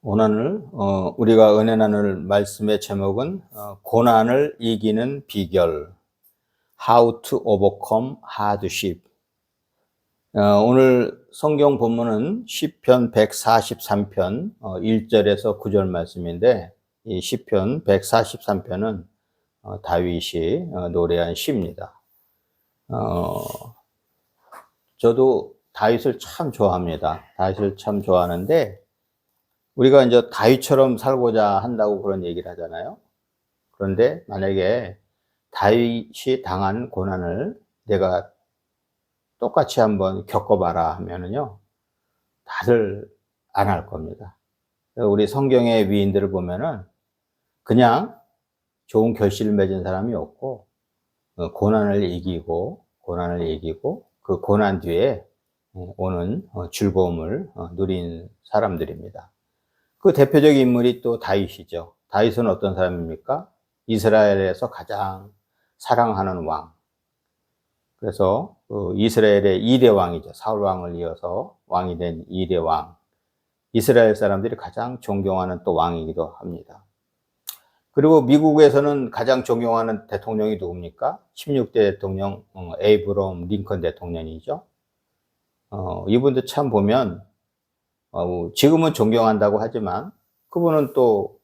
오늘 우리가 은혜 나눌 말씀의 제목은 고난을 이기는 비결, How to overcome hardship. 오늘 성경 본문은 시편 143편 1절에서 9절 말씀인데, 이 시편 143편은 다윗이 노래한 시입니다. 저도 다윗을 참 좋아합니다. 다윗을 참 좋아하는데, 우리가 이제 다윗처럼 살고자 한다고 그런 얘기를 하잖아요. 그런데 만약에 다윗이 당한 고난을 내가 똑같이 한번 겪어봐라 하면은요, 다들 안 할 겁니다. 우리 성경의 위인들을 보면은 그냥 좋은 결실을 맺은 사람이 없고, 고난을 이기고 그 고난 뒤에 오는 즐거움을 누린 사람들입니다. 그 대표적인 인물이 또 다윗이죠. 다윗은 어떤 사람입니까? 이스라엘에서 가장 사랑하는 왕. 그래서 이스라엘의 2대 왕이죠. 사울 왕을 이어서 왕이 된 2대 왕. 이스라엘 사람들이 가장 존경하는 또 왕이기도 합니다. 그리고 미국에서는 가장 존경하는 대통령이 누굽니까? 16대 대통령 에이브러함 링컨 대통령이죠. 이분도 참 보면 지금은 존경한다고 하지만 그분은 또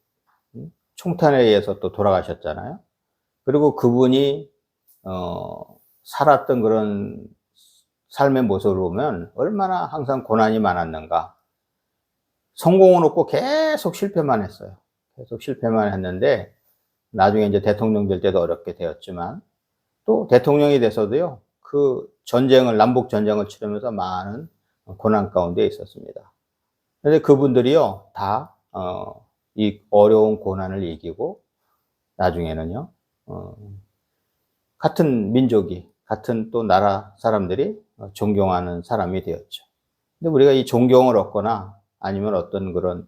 총탄에 의해서 또 돌아가셨잖아요. 그리고 그분이 살았던 그런 삶의 모습을 보면 얼마나 항상 고난이 많았는가. 성공은 없고 계속 실패만 했어요. 계속 실패만 했는데 나중에 이제 대통령 될 때도 어렵게 되었지만, 또 대통령이 돼서도요, 그 전쟁을, 남북 전쟁을 치르면서 많은 고난 가운데 있었습니다. 그런데 그분들이요, 다 이 어려운 고난을 이기고 나중에는요, 같은 민족이, 같은 또 나라 사람들이 존경하는 사람이 되었죠. 근데 우리가 이 존경을 얻거나 아니면 어떤 그런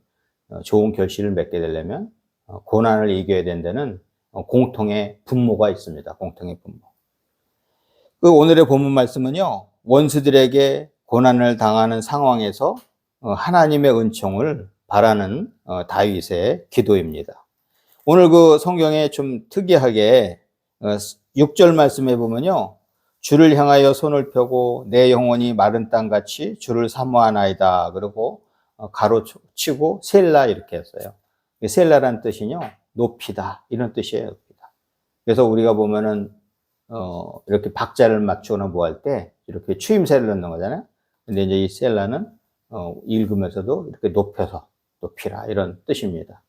좋은 결실을 맺게 되려면 고난을 이겨야 된다는 공통의 분모가 있습니다. 공통의 분모. 그 오늘의 본문 말씀은요, 원수들에게 고난을 당하는 상황에서 하나님의 은총을 바라는 다윗의 기도입니다. 오늘 그 성경에 좀 특이하게 6절 말씀에 보면요, 주를 향하여 손을 펴고 내 영혼이 마른 땅같이 주를 사모하나이다. 그리고 가로치고 셀라 이렇게 했어요. 셀라라는 뜻이요, 높이다 이런 뜻이에요. 높이다. 그래서 우리가 보면은 이렇게 박자를 맞추거나 뭐 할 때 이렇게 추임새를 넣는 거잖아요. 근데 이제 이 셀라는 읽으면서도 이렇게 높여서 높이라 이런 뜻입니다.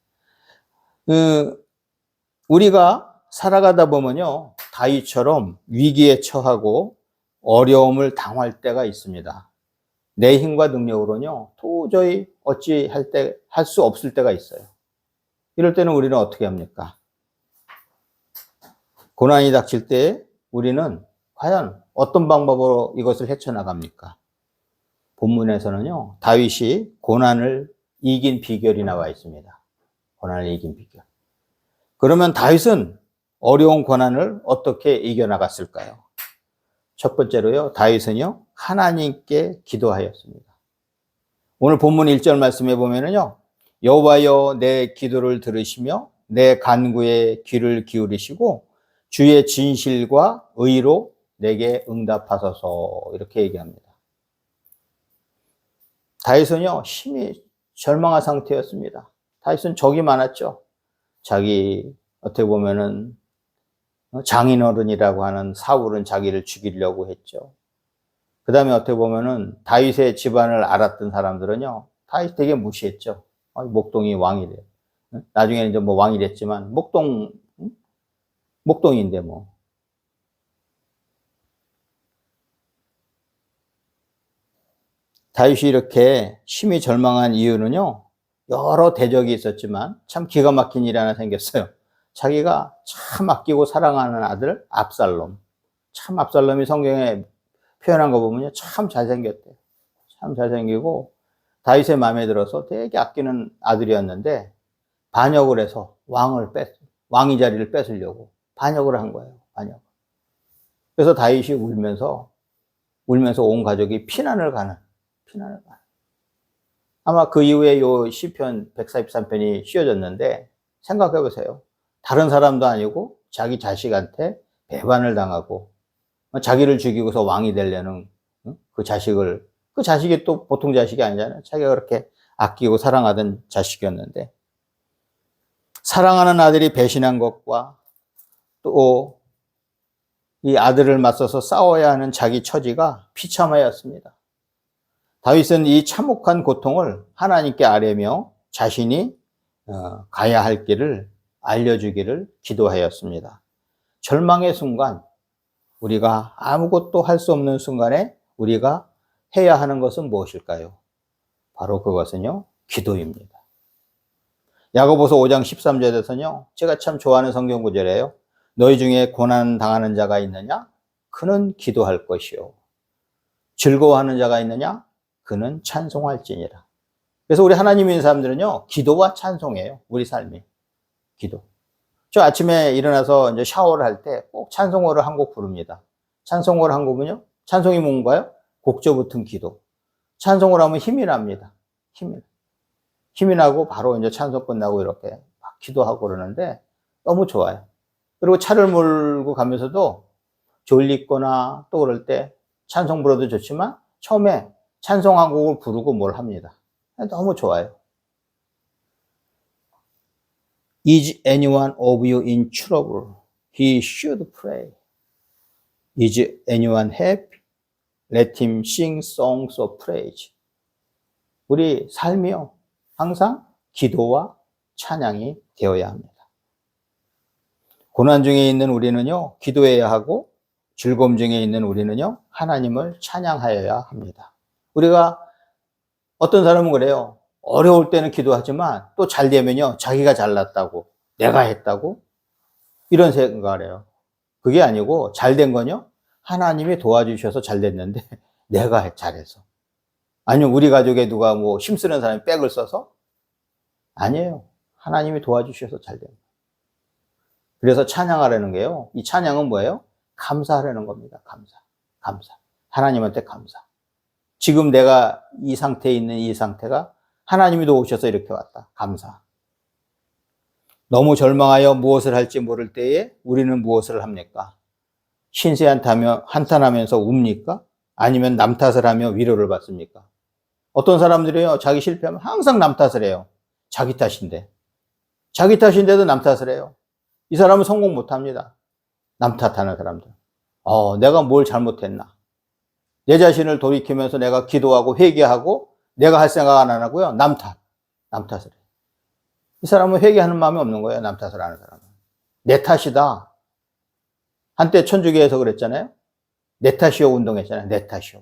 우리가 살아가다 보면요, 다윗처럼 위기에 처하고 어려움을 당할 때가 있습니다. 내 힘과 능력으로는요, 도저히 할 수 없을 때가 있어요. 이럴 때는 우리는 어떻게 합니까? 고난이 닥칠 때 우리는 과연 어떤 방법으로 이것을 헤쳐나갑니까? 본문에서는요, 다윗이 고난을 이긴 비결이 나와 있습니다. 고난을 이긴 비결. 그러면 다윗은 어려운 고난을 어떻게 이겨나갔을까요? 첫 번째로요, 다윗은요, 하나님께 기도하였습니다. 오늘 본문 1절 말씀에 보면은요, 여호와여 내 기도를 들으시며 내 간구에 귀를 기울이시고 주의 진실과 의로 내게 응답하소서, 이렇게 얘기합니다. 다윗은요, 심히 절망한 상태였습니다. 다윗은 적이 많았죠. 자기 어떻게 보면은 장인어른이라고 하는 사울은 자기를 죽이려고 했죠. 그 다음에 어떻게 보면은 다윗의 집안을 알았던 사람들은요, 다윗 되게 무시했죠. 목동이 왕이 돼. 나중에는 이제 뭐 왕이 됐지만 목동인데 뭐. 다윗이 이렇게 심히 절망한 이유는요, 여러 대적이 있었지만 참 기가 막힌 일이 하나 생겼어요. 자기가 참 아끼고 사랑하는 아들 압살롬. 참 압살롬이 성경에 표현한 거 보면요, 참 잘생겼대요. 참 잘생기고 다윗의 마음에 들어서 되게 아끼는 아들이었는데 반역을 해서 왕위 자리를 뺏으려고 반역을 한 거예요. 반역. 그래서 다윗이 울면서 온 가족이 피난을 가는. 아마 그 이후에 요 시편 143편이 씌워졌는데 생각해 보세요. 다른 사람도 아니고 자기 자식한테 배반을 당하고 자기를 죽이고서 왕이 되려는 그 자식이 또 보통 자식이 아니잖아요. 자기가 그렇게 아끼고 사랑하던 자식이었는데 사랑하는 아들이 배신한 것과 또 이 아들을 맞서서 싸워야 하는 자기 처지가 비참하였습니다. 다윗은 이 참혹한 고통을 하나님께 아뢰며 자신이 가야 할 길을 알려주기를 기도하였습니다. 절망의 순간, 우리가 아무것도 할 수 없는 순간에 우리가 해야 하는 것은 무엇일까요? 바로 그것은요, 기도입니다. 야고보서 5장 13절에서는요, 제가 참 좋아하는 성경 구절이에요. 너희 중에 고난 당하는 자가 있느냐? 그는 기도할 것이요. 즐거워하는 자가 있느냐? 그는 찬송할지니라. 그래서 우리 하나님 있는 사람들은요, 기도와 찬송이에요. 우리 삶이. 기도. 저 아침에 일어나서 이제 샤워를 할 때 꼭 찬송어를 한 곡 부릅니다. 찬송어를 한 곡은요, 찬송이 뭔가요? 곡조 붙은 기도. 찬송을 하면 힘이 납니다. 힘이 나고 바로 이제 찬송 끝나고 이렇게 막 기도하고 그러는데 너무 좋아요. 그리고 차를 몰고 가면서도 졸리거나 또 그럴 때 찬송 불러도 좋지만 처음에 찬송 한 곡을 부르고 뭘 합니다. 너무 좋아요. Is anyone of you in trouble? He should pray. Is anyone happy? Let him sing songs of praise. 우리 삶이요, 항상 기도와 찬양이 되어야 합니다. 고난 중에 있는 우리는요, 기도해야 하고 즐거움 중에 있는 우리는요, 하나님을 찬양하여야 합니다. 우리가 어떤 사람은 그래요. 어려울 때는 기도하지만 또 잘 되면요, 자기가 잘났다고, 내가 했다고 이런 생각을 해요. 그게 아니고 잘 된 건요, 하나님이 도와주셔서 잘 됐는데 내가 잘해서. 아니면 우리 가족에 누가 뭐 힘쓰는 사람이 백을 써서? 아니에요. 하나님이 도와주셔서 잘 됩니다. 그래서 찬양하라는 게요, 이 찬양은 뭐예요? 감사하라는 겁니다. 감사. 하나님한테 감사. 지금 내가 이 상태에 있는 이 상태가 하나님이 도우셔서 이렇게 왔다. 감사. 너무 절망하여 무엇을 할지 모를 때에 우리는 무엇을 합니까? 신세 한탄하면서 웁니까? 아니면 남 탓을 하며 위로를 받습니까? 어떤 사람들이요, 자기 실패하면 항상 남 탓을 해요. 자기 탓인데도 남 탓을 해요. 이 사람은 성공 못 합니다. 남 탓하는 사람들. 내가 뭘 잘못했나? 내 자신을 돌이키면서 내가 기도하고 회개하고 내가 할 생각 안 하고요. 남 탓을 해요. 이 사람은 회개하는 마음이 없는 거예요. 남 탓을 하는 사람은. 내 탓이다. 한때 천주교에서 그랬잖아요. 내 탓이요 운동했잖아요. 내 탓이요.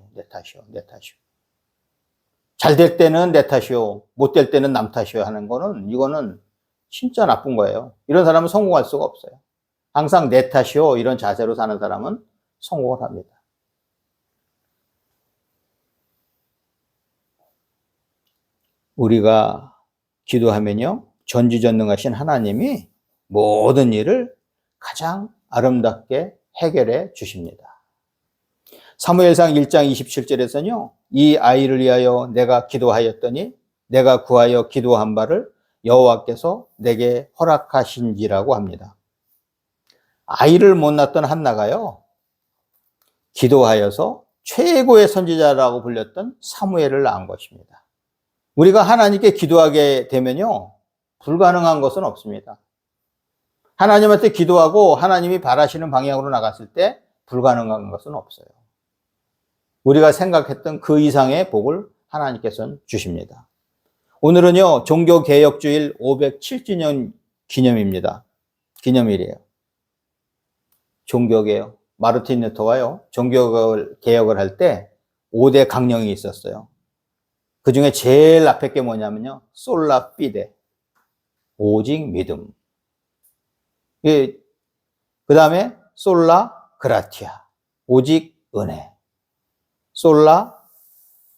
잘 될 때는 내 탓이요. 못 될 때는 남 탓이요 하는 거는, 이거는 진짜 나쁜 거예요. 이런 사람은 성공할 수가 없어요. 항상 내 탓이요 이런 자세로 사는 사람은 성공을 합니다. 우리가 기도하면요, 전지전능하신 하나님이 모든 일을 가장 아름답게 해결해 주십니다. 사무엘상 1장 27절에서는요, 이 아이를 위하여 내가 기도하였더니 내가 구하여 기도한 바를 여호와께서 내게 허락하신지라고 합니다. 아이를 못 낳던 한나가요, 기도하여서 최고의 선지자라고 불렸던 사무엘을 낳은 것입니다. 우리가 하나님께 기도하게 되면요, 불가능한 것은 없습니다. 하나님한테 기도하고 하나님이 바라시는 방향으로 나갔을 때 불가능한 것은 없어요. 우리가 생각했던 그 이상의 복을 하나님께서는 주십니다. 오늘은요, 종교개혁주일 507주년 기념입니다. 기념일이에요. 종교개혁. 마르틴 루터가요, 종교개혁을 할 때 5대 강령이 있었어요. 그 중에 제일 앞에 게 뭐냐면요, 솔라 피데. 오직 믿음. 그 다음에 솔라 그라티아. 오직 은혜.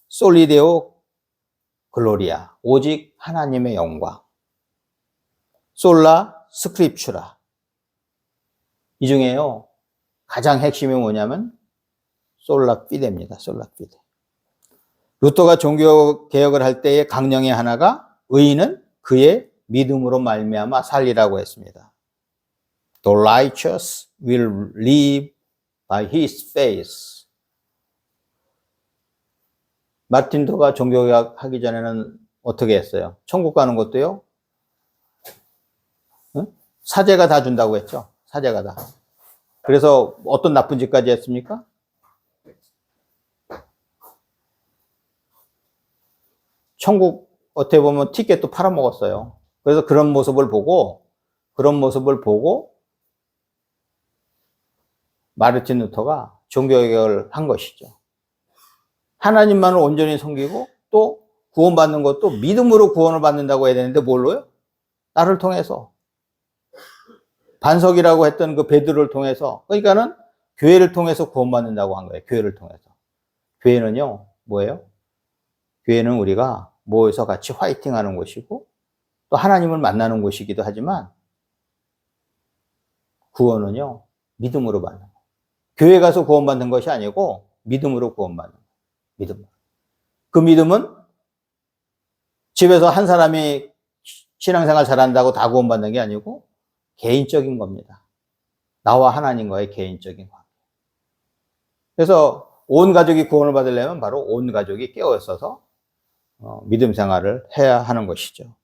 솔리데오 글로리아. 오직 하나님의 영광. 솔라 스크립추라. 이 중에요, 가장 핵심이 뭐냐면 솔라 피데입니다. 솔라 피데. 루터가 종교 개혁을 할 때의 강령의 하나가 의인은 그의 믿음으로 말미암아 살리라고 했습니다. The righteous will live by his faith. 마틴 루터가 종교개혁 하기 전에는 어떻게 했어요? 천국 가는 것도요, 사제가 다 준다고 했죠. 사제가 다. 그래서 어떤 나쁜 짓까지 했습니까? 천국 어떻게 보면 티켓도 팔아먹었어요. 그래서 그런 모습을 보고 마르틴 루터가 종교개혁을 한 것이죠. 하나님만을 온전히 섬기고 또 구원받는 것도 믿음으로 구원을 받는다고 해야 되는데 뭘로요? 나를 통해서. 반석이라고 했던 그 베드로를 통해서, 그러니까는 교회를 통해서 구원받는다고 한 거예요. 교회를 통해서. 교회는요, 뭐예요? 교회는 우리가 모여서 같이 화이팅 하는 곳이고 또 하나님을 만나는 곳이기도 하지만 구원은요, 믿음으로 받는 거예요. 교회 가서 구원받는 것이 아니고 믿음으로 구원받는 거예요. 믿음으로. 그 믿음은 집에서 한 사람이 신앙생활 잘한다고 다 구원받는 게 아니고 개인적인 겁니다. 나와 하나님과의 개인적인 관계. 그래서 온 가족이 구원을 받으려면 바로 온 가족이 깨어 있어서 믿음 생활을 해야 하는 것이죠.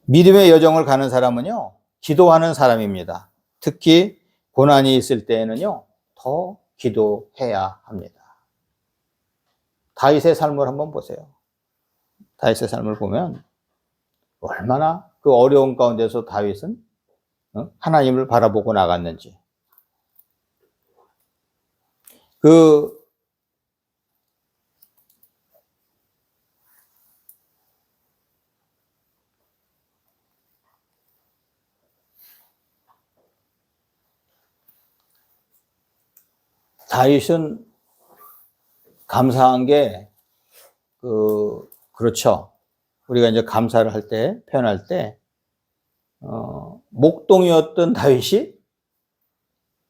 믿음의 여정을 가는 사람은요, 기도하는 사람입니다. 특히 고난이 있을 때에는요, 더 기도해야 합니다. 다윗의 삶을 한번 보세요. 다윗의 삶을 보면 얼마나 그 어려운 가운데서 다윗은 하나님을 바라보고 나갔는지. 다윗은 감사한 게, 그렇죠. 우리가 이제 감사를 할 때, 표현할 때, 목동이었던 다윗이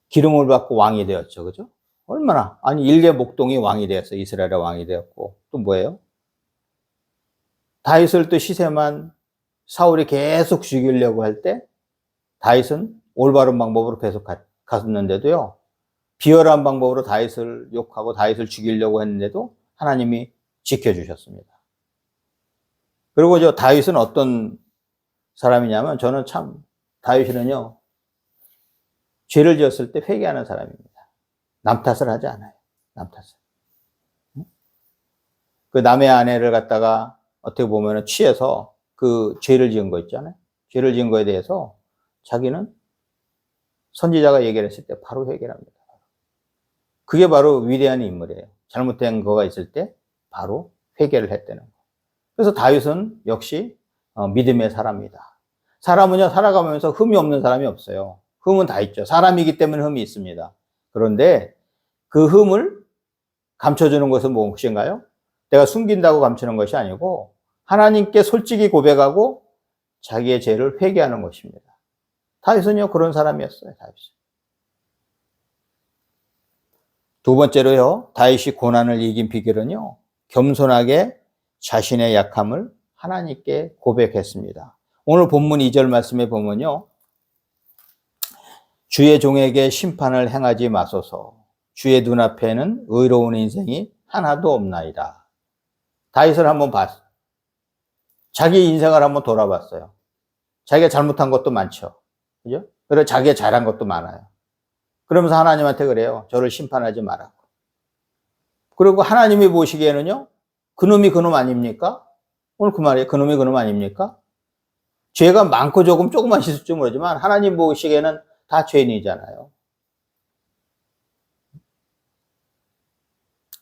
기름을 받고 왕이 되었죠. 그죠? 얼마나, 아니, 일개 목동이 왕이 되었어요. 이스라엘의 왕이 되었고. 또 뭐예요? 다윗을 또 시세만 사울이 계속 죽이려고 할 때, 다윗은 올바른 방법으로 계속 갔었는데도요, 비열한 방법으로 다윗을 욕하고 다윗을 죽이려고 했는데도 하나님이 지켜주셨습니다. 그리고 저 다윗은 어떤 사람이냐면, 저는 참 다윗은요, 죄를 지었을 때 회개하는 사람입니다. 남 탓을 하지 않아요. 남 탓을. 그 남의 아내를 갖다가 어떻게 보면 취해서 그 죄를 지은 거 있잖아요. 죄를 지은 거에 대해서 자기는 선지자가 얘기를 했을 때 바로 회개를 합니다. 그게 바로 위대한 인물이에요. 잘못된 거가 있을 때 바로 회개를 했다는 거. 그래서 다윗은 역시 믿음의 사람이다. 사람은요, 살아가면서 흠이 없는 사람이 없어요. 흠은 다 있죠. 사람이기 때문에 흠이 있습니다. 그런데 그 흠을 감춰주는 것은 무엇인가요? 내가 숨긴다고 감추는 것이 아니고 하나님께 솔직히 고백하고 자기의 죄를 회개하는 것입니다. 다윗은요, 그런 사람이었어요. 다윗은. 두 번째로요, 다윗이 고난을 이긴 비결은요, 겸손하게 자신의 약함을 하나님께 고백했습니다. 오늘 본문 2절 말씀에 보면요, 주의 종에게 심판을 행하지 마소서. 주의 눈앞에는 의로운 인생이 하나도 없나이다. 다윗을 한번 봤어요. 자기 인생을 한번 돌아봤어요. 자기가 잘못한 것도 많죠. 그죠? 그리고 자기가 잘한 것도 많아요. 그러면서 하나님한테 그래요. 저를 심판하지 말라고. 그리고 하나님이 보시기에는요, 그놈이 그놈 아닙니까? 오늘 그 말이에요. 그놈이 그놈 아닙니까? 죄가 많고 조금만 있을지 모르지만 하나님 보시기에는 다 죄인이잖아요.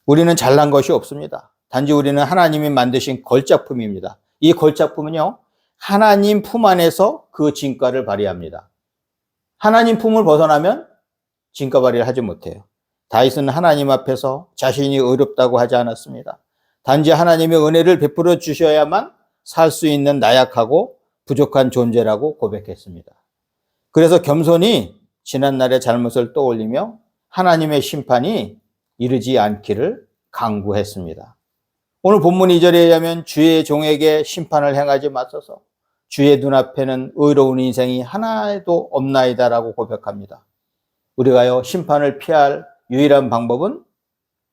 우리는 잘난 것이 없습니다. 단지 우리는 하나님이 만드신 걸작품입니다. 이 걸작품은요, 하나님 품 안에서 그 진가를 발휘합니다. 하나님 품을 벗어나면 진가 발휘를 하지 못해요. 다윗은 하나님 앞에서 자신이 의롭다고 하지 않았습니다. 단지 하나님의 은혜를 베풀어 주셔야만 살 수 있는 나약하고 부족한 존재라고 고백했습니다. 그래서 겸손히 지난날의 잘못을 떠올리며 하나님의 심판이 이르지 않기를 간구했습니다. 오늘 본문 2절에 의하면 주의 종에게 심판을 행하지 마소서. 주의 눈앞에는 의로운 인생이 하나도 없나이다라고 고백합니다. 우리가요, 심판을 피할 유일한 방법은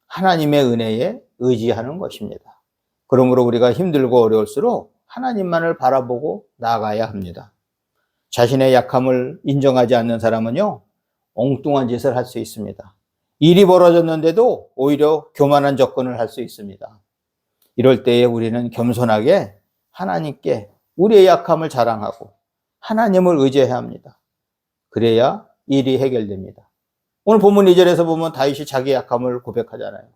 하나님의 은혜에 의지하는 것입니다. 그러므로 우리가 힘들고 어려울수록 하나님만을 바라보고 나아가야 합니다. 자신의 약함을 인정하지 않는 사람은요, 엉뚱한 짓을 할 수 있습니다. 일이 벌어졌는데도 오히려 교만한 접근을 할 수 있습니다. 이럴 때에 우리는 겸손하게 하나님께 우리의 약함을 자랑하고 하나님을 의지해야 합니다. 그래야 일이 해결됩니다. 오늘 본문 2절에서 보면 다윗이 자기 약함을 고백하잖아요.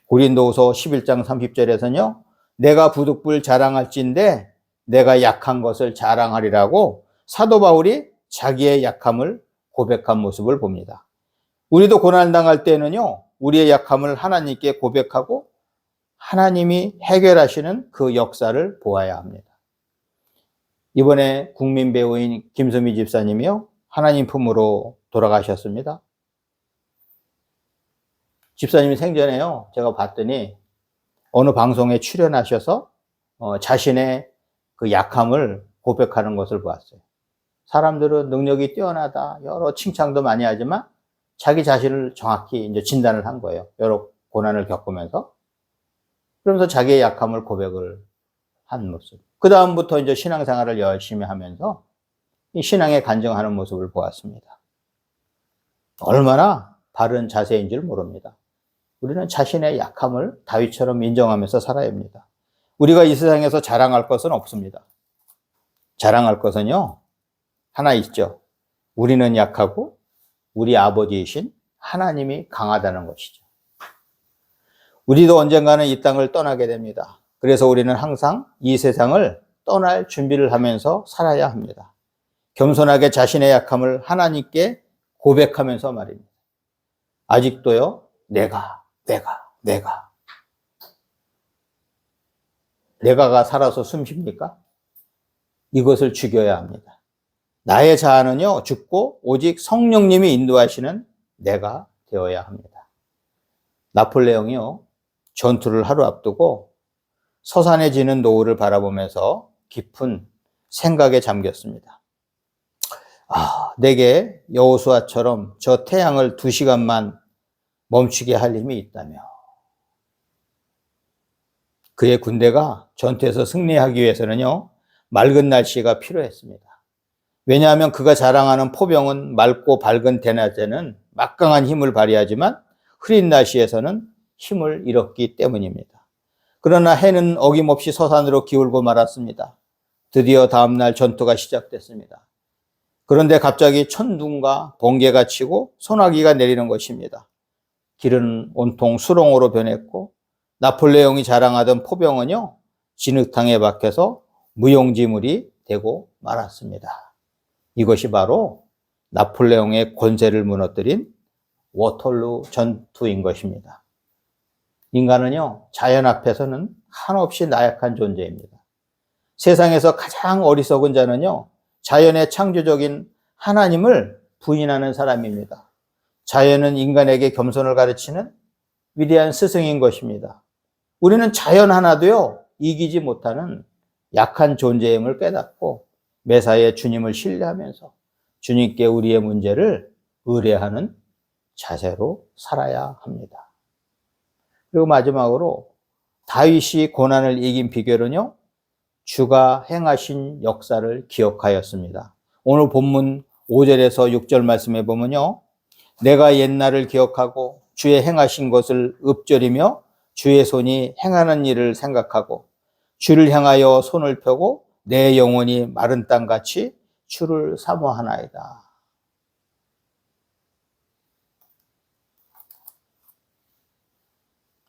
고린도후서 11장 30절에서는요. 내가 부득불 자랑할진대 내가 약한 것을 자랑하리라고 사도 바울이 자기의 약함을 고백한 모습을 봅니다. 우리도 고난당할 때는요. 우리의 약함을 하나님께 고백하고 하나님이 해결하시는 그 역사를 보아야 합니다. 이번에 국민 배우인 김수미 집사님이요. 하나님 품으로 돌아가셨습니다. 집사님이 생전에요. 제가 봤더니 어느 방송에 출연하셔서 자신의 그 약함을 고백하는 것을 보았어요. 사람들은 능력이 뛰어나다, 여러 칭찬도 많이 하지만 자기 자신을 정확히 이제 진단을 한 거예요. 여러 고난을 겪으면서. 그러면서 자기의 약함을 고백을 한 모습. 그 다음부터 이제 신앙생활을 열심히 하면서 이 신앙에 간증하는 모습을 보았습니다. 얼마나 바른 자세인 줄 모릅니다. 우리는 자신의 약함을 다윗처럼 인정하면서 살아야 합니다. 우리가 이 세상에서 자랑할 것은 없습니다. 자랑할 것은요, 하나 있죠. 우리는 약하고 우리 아버지이신 하나님이 강하다는 것이죠. 우리도 언젠가는 이 땅을 떠나게 됩니다. 그래서 우리는 항상 이 세상을 떠날 준비를 하면서 살아야 합니다. 겸손하게 자신의 약함을 하나님께 고백하면서 말입니다. 아직도요, 내가가 살아서 숨쉽니까? 이것을 죽여야 합니다. 나의 자아는요, 죽고 오직 성령님이 인도하시는 내가 되어야 합니다. 나폴레옹이요, 전투를 하루 앞두고 서산에 지는 노을을 바라보면서 깊은 생각에 잠겼습니다. 내게 여호수아처럼 저 태양을 2시간만 멈추게 할 힘이 있다며. 그의 군대가 전투에서 승리하기 위해서는요, 맑은 날씨가 필요했습니다. 왜냐하면 그가 자랑하는 포병은 맑고 밝은 대낮에는 막강한 힘을 발휘하지만 흐린 날씨에서는 힘을 잃었기 때문입니다. 그러나 해는 어김없이 서산으로 기울고 말았습니다. 드디어 다음날 전투가 시작됐습니다. 그런데 갑자기 천둥과 번개가 치고 소나기가 내리는 것입니다. 길은 온통 수렁으로 변했고 나폴레옹이 자랑하던 포병은요, 진흙탕에 박혀서 무용지물이 되고 말았습니다. 이것이 바로 나폴레옹의 권세를 무너뜨린 워털루 전투인 것입니다. 인간은요, 자연 앞에서는 한없이 나약한 존재입니다. 세상에서 가장 어리석은 자는요, 자연의 창조적인 하나님을 부인하는 사람입니다. 자연은 인간에게 겸손을 가르치는 위대한 스승인 것입니다. 우리는 자연 하나도요, 이기지 못하는 약한 존재임을 깨닫고 매사에 주님을 신뢰하면서 주님께 우리의 문제를 의뢰하는 자세로 살아야 합니다. 그리고 마지막으로 다윗이 고난을 이긴 비결은요, 주가 행하신 역사를 기억하였습니다. 오늘 본문 5절에서 6절 말씀에 보면요, 내가 옛날을 기억하고 주의 행하신 것을 읊조리며 주의 손이 행하는 일을 생각하고 주를 향하여 손을 펴고 내 영혼이 마른 땅같이 주를 사모하나이다.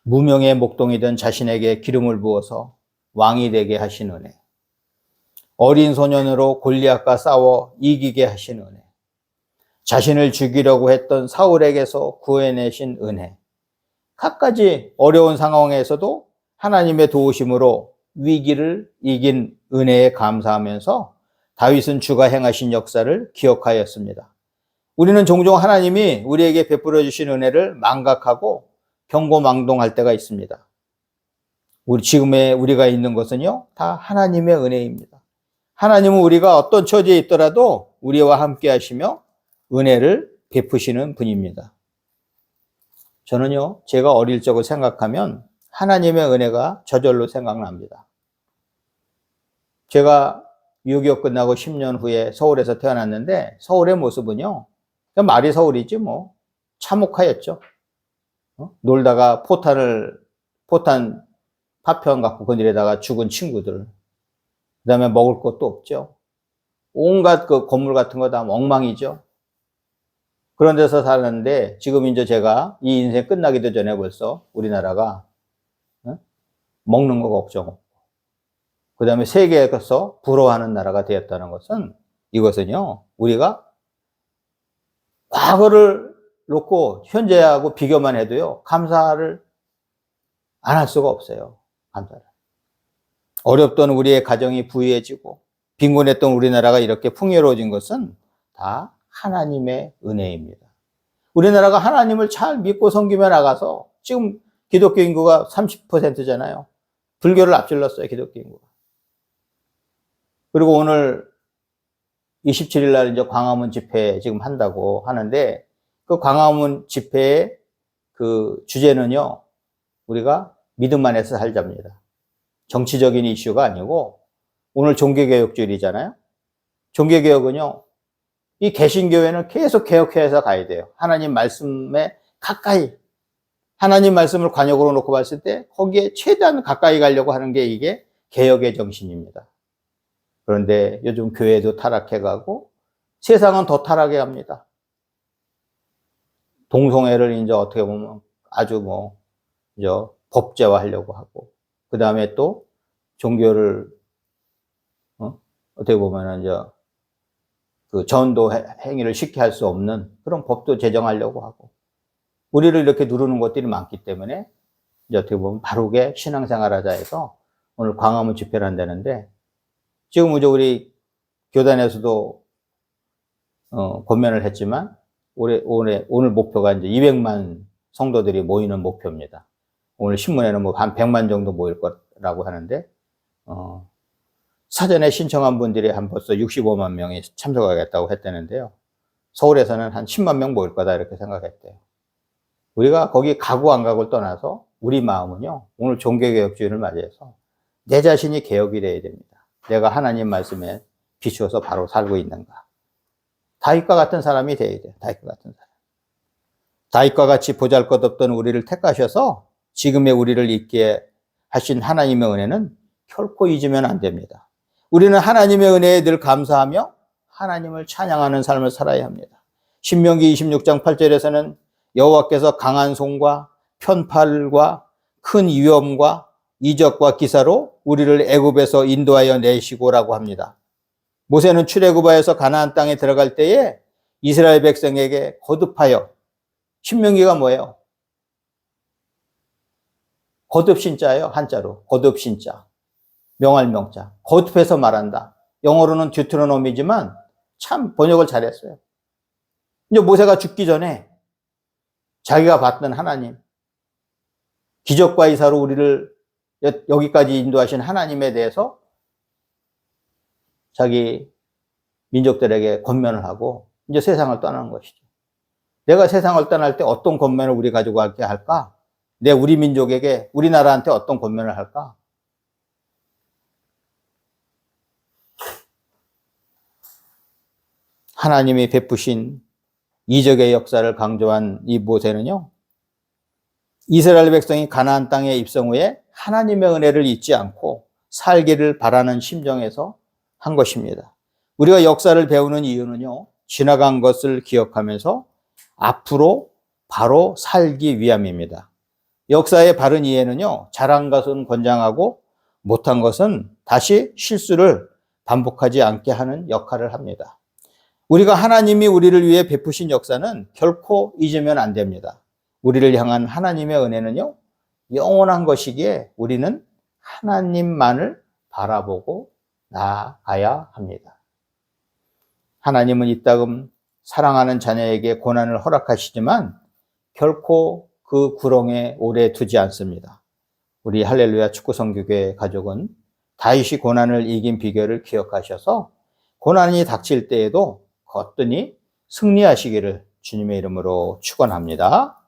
무명의 목동이던 자신에게 기름을 부어서 왕이 되게 하신 은혜, 어린 소년으로 골리앗과 싸워 이기게 하신 은혜, 자신을 죽이려고 했던 사울에게서 구해내신 은혜, 갖가지 어려운 상황에서도 하나님의 도우심으로 위기를 이긴 은혜에 감사하면서 다윗은 주가 행하신 역사를 기억하였습니다. 우리는 종종 하나님이 우리에게 베풀어 주신 은혜를 망각하고 경고망동할 때가 있습니다. 지금의 우리가 있는 것은요, 다 하나님의 은혜입니다. 하나님은 우리가 어떤 처지에 있더라도 우리와 함께 하시며 은혜를 베푸시는 분입니다. 저는요, 제가 어릴 적을 생각하면 하나님의 은혜가 저절로 생각납니다. 제가 6.25 끝나고 10년 후에 서울에서 태어났는데, 서울의 모습은요, 말이 서울이지 뭐 참혹하였죠. 놀다가 포탄 파편 갖고 그늘에다가 죽은 친구들, 그 다음에 먹을 것도 없죠. 온갖 그 건물 같은 거 다 엉망이죠. 그런 데서 살았는데, 지금 이제 제가 이 인생 끝나기도 전에 벌써 우리나라가 먹는 거가 없죠. 그 다음에 세계에서 부러워하는 나라가 되었다는 것은, 이것은요, 우리가 과거를 놓고 현재하고 비교만 해도요, 감사를 안 할 수가 없어요. 감사를. 어렵던 우리의 가정이 부유해지고 빈곤했던 우리나라가 이렇게 풍요로워진 것은 다 하나님의 은혜입니다. 우리나라가 하나님을 잘 믿고 섬기며 나가서 지금 기독교 인구가 30%잖아요. 불교를 앞질렀어요, 기독교 인구가. 그리고 오늘 27일 날 이제 광화문 집회 지금 한다고 하는데, 그 광화문 집회의 그 주제는요, 우리가 믿음 안에서 살자입니다. 정치적인 이슈가 아니고, 오늘 종교개혁주일이잖아요. 종교개혁은요, 이 개신교회는 계속 개혁해서 가야 돼요. 하나님 말씀에 가까이, 하나님 말씀을 관역으로 놓고 봤을 때 거기에 최대한 가까이 가려고 하는 게 이게 개혁의 정신입니다. 그런데 요즘 교회도 타락해가고 세상은 더 타락해 갑니다. 동성애를 이제 어떻게 보면 아주 이제 법제화하려고 하고, 그 다음에 또 종교를 어떻게 보면은 이제 그 전도 행위를 쉽게 할 수 없는 그런 법도 제정하려고 하고, 우리를 이렇게 누르는 것들이 많기 때문에 이제 어떻게 보면 바르게 신앙생활하자 해서 오늘 광화문 집회를 한다는데, 지금 이제 우리 교단에서도 권면을 했지만 오늘 목표가 이제 200만 성도들이 모이는 목표입니다. 오늘 신문에는 뭐 한 100만 정도 모일 거라고 하는데, 사전에 신청한 분들이 한 벌써 65만 명이 참석하겠다고 했다는데요. 서울에서는 한 10만 명 모일 거다 이렇게 생각했대요. 우리가 거기 가고 안 가고를 떠나서 우리 마음은요, 오늘 종교개혁주의를 맞이해서 내 자신이 개혁이 돼야 됩니다. 내가 하나님 말씀에 비추어서 바로 살고 있는가. 다윗과 같은 사람이 돼야 돼요. 다윗과 같은 사람. 다윗과 같이 보잘것없던 우리를 택하셔서 지금의 우리를 있게 하신 하나님의 은혜는 결코 잊으면 안 됩니다. 우리는 하나님의 은혜에 늘 감사하며 하나님을 찬양하는 삶을 살아야 합니다. 신명기 26장 8절에서는 여호와께서 강한 손과 편팔과 큰 위엄과 이적과 기사로 우리를 애굽에서 인도하여 내시고라고 합니다. 모세는 출애굽하여서 가나안 땅에 들어갈 때에 이스라엘 백성에게 거듭하여, 신명기가 뭐예요? 거듭신자예요. 한자로 거듭신자, 명할 명자, 거듭해서 말한다. 영어로는 듀트로노미지만 참 번역을 잘했어요. 이제 모세가 죽기 전에 자기가 봤던 하나님, 기적과 이사로 우리를 여기까지 인도하신 하나님에 대해서 자기 민족들에게 권면을 하고 이제 세상을 떠나는 것이죠. 내가 세상을 떠날 때 어떤 권면을 우리 가지고 갈게 할까? 우리 민족에게, 우리나라한테 어떤 권면을 할까? 하나님이 베푸신 이적의 역사를 강조한 이 모세는요, 이스라엘 백성이 가나안 땅에 입성 후에 하나님의 은혜를 잊지 않고 살기를 바라는 심정에서 한 것입니다. 우리가 역사를 배우는 이유는요, 지나간 것을 기억하면서 앞으로 바로 살기 위함입니다. 역사의 바른 이해는요, 잘한 것은 권장하고 못한 것은 다시 실수를 반복하지 않게 하는 역할을 합니다. 우리가 하나님이 우리를 위해 베푸신 역사는 결코 잊으면 안 됩니다. 우리를 향한 하나님의 은혜는요, 영원한 것이기에 우리는 하나님만을 바라보고 나아가야 합니다. 하나님은 이따금 사랑하는 자녀에게 고난을 허락하시지만 결코 그 구렁에 오래 두지 않습니다. 우리 할렐루야 축구성교회 가족은 다윗이 고난을 이긴 비결을 기억하셔서 고난이 닥칠 때에도 거뜬히 승리하시기를 주님의 이름으로 축원합니다.